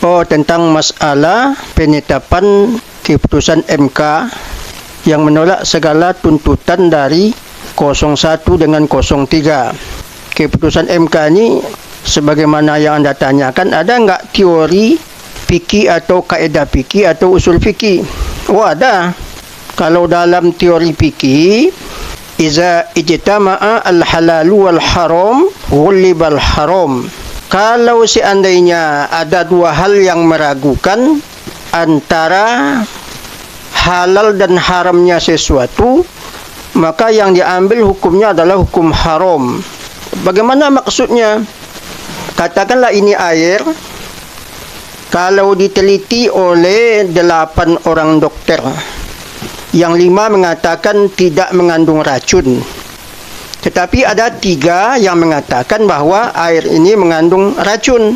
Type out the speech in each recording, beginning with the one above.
Oh, tentang masalah penetapan keputusan MK yang menolak segala tuntutan dari 01 dengan 03. Keputusan MK ini sebagaimana yang anda tanyakan, ada enggak teori fikih atau kaedah fikih atau usul fikih? Oh, ada. Kalau dalam teori fikih, iza ijtama'a al-halalu wal haram ghulibal haram. Kalau seandainya ada dua hal yang meragukan antara halal dan haramnya sesuatu, maka yang diambil hukumnya adalah hukum haram. Bagaimana maksudnya? Katakanlah ini air, kalau diteliti oleh 8 orang dokter, yang 5 mengatakan tidak mengandung racun, tetapi ada 3 yang mengatakan bahwa air ini mengandung racun.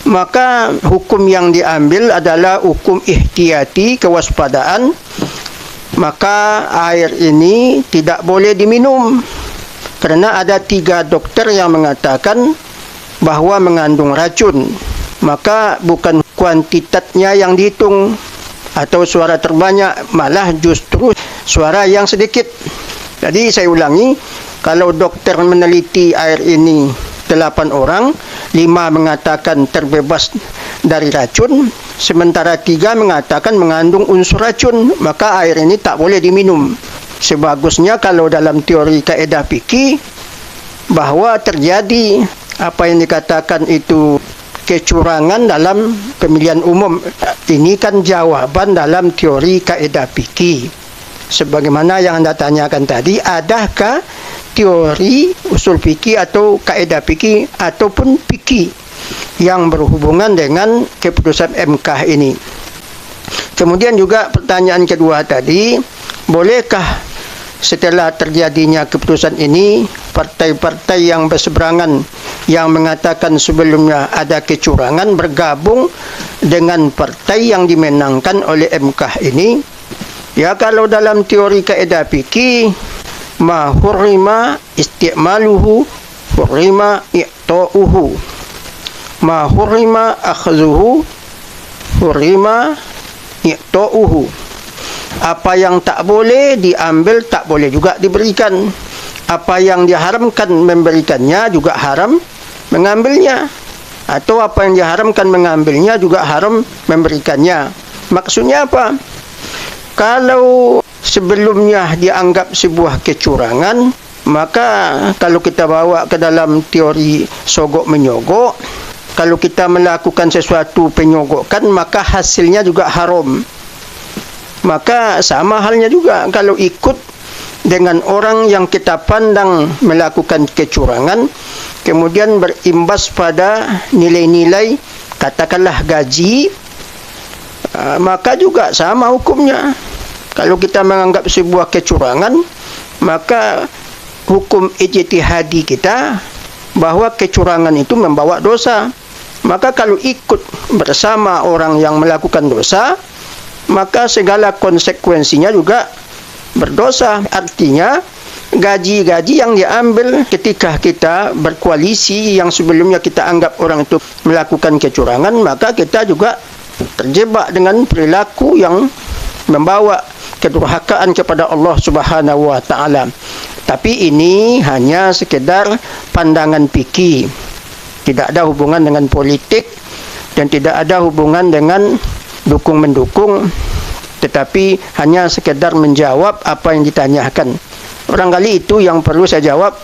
Maka hukum yang diambil adalah hukum ihtiyati, kewaspadaan. Maka air ini tidak boleh diminum, karena ada 3 dokter yang mengatakan bahwa mengandung racun. Maka bukan kuantitasnya yang dihitung atau suara terbanyak, malah justru suara yang sedikit. Jadi saya ulangi, kalau dokter meneliti air ini 8 orang, 5 mengatakan terbebas dari racun, sementara 3 mengatakan mengandung unsur racun, maka air ini tak boleh diminum. Sebagusnya kalau dalam teori kaedah fikih bahwa terjadi apa yang dikatakan itu kecurangan dalam pemilihan umum. Ini kan jawaban dalam teori kaedah fikih. Sebagaimana yang anda tanyakan tadi, adakah teori usul fikih atau kaedah fikih ataupun fikih yang berhubungan dengan keputusan MK ini? Kemudian juga pertanyaan kedua tadi, bolehkah setelah terjadinya keputusan ini, partai-partai yang berseberangan yang mengatakan sebelumnya ada kecurangan bergabung dengan partai yang dimenangkan oleh MK ini? Ya, kalau dalam teori kaedah fikih, ma hurrima isti'maluhu hurrima i'ta'uhu, ma hurrima akhzuhu hurrima i'ta'uhu. Apa yang tak boleh diambil, tak boleh juga diberikan. Apa yang diharamkan memberikannya juga haram mengambilnya, atau apa yang diharamkan mengambilnya juga haram memberikannya. Maksudnya apa? Kalau sebelumnya dianggap sebuah kecurangan, maka kalau kita bawa ke dalam teori sogok menyogok, kalau kita melakukan sesuatu penyogokan, maka hasilnya juga haram. Maka sama halnya juga kalau ikut dengan orang yang kita pandang melakukan kecurangan, kemudian berimbas pada nilai-nilai, katakanlah gaji, maka juga sama hukumnya. Kalau kita menganggap sebuah kecurangan, maka hukum ijtihadi kita bahwa kecurangan itu membawa dosa. Maka kalau ikut bersama orang yang melakukan dosa, maka segala konsekuensinya juga berdosa. Artinya gaji-gaji yang diambil ketika kita berkoalisi yang sebelumnya kita anggap orang itu melakukan kecurangan, maka kita juga terjebak dengan perilaku yang membawa kedurhakaan kepada Allah Subhanahu wa taala. Tapi ini hanya sekedar pandangan fikih. Tidak ada hubungan dengan politik dan tidak ada hubungan dengan dukung-mendukung, tetapi hanya sekedar menjawab apa yang ditanyakan. Barangkali itu yang perlu saya jawab.